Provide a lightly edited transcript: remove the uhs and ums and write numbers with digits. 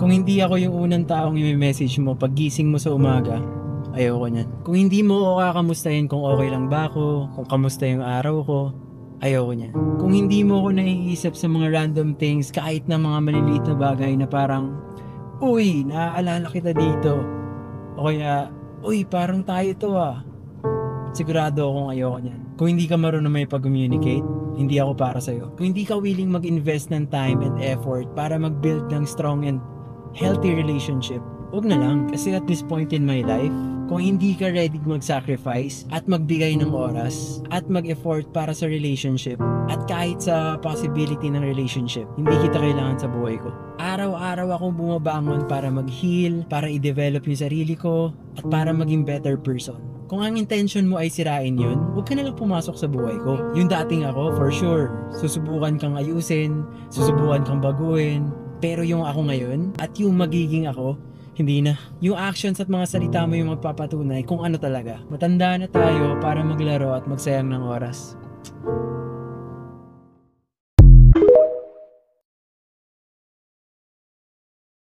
Kung hindi ako yung unang taong i-message mo pag gising mo sa umaga, ayoko niyan. Kung hindi mo ako kakamustahin kung okay lang ba ako, kung kamusta yung araw ko, ayoko niyan. Kung hindi mo ako naiisip sa mga random things, kahit na mga maliliit na bagay na parang, uy, naaalala kita dito. O kaya, uy, parang tayo to ah. Sigurado akong ayoko niyan. Kung hindi ka marunong may pag-communicate, hindi ako para sa'yo. Kung hindi ka willing mag-invest ng time and effort para mag-build ng strong and healthy relationship, huwag na lang. Kasi at this point in my life, kung hindi ka ready mag-sacrifice at magbigay ng oras at mag-effort para sa relationship at kahit sa possibility ng relationship, hindi kita kailangan sa buhay ko. Araw-araw akong bumabangon para mag-heal, para i-develop yung sarili ko at para maging better person. Kung ang intention mo ay sirain yun, huwag ka nalang pumasok sa buhay ko. Yung dating ako, for sure, susubukan kang ayusin, susubukan kang baguhin. Pero yung ako ngayon, at yung magiging ako, hindi na. Yung actions at mga salita mo yung magpapatunay kung ano talaga. Matanda na tayo para maglaro at magsayang ng oras.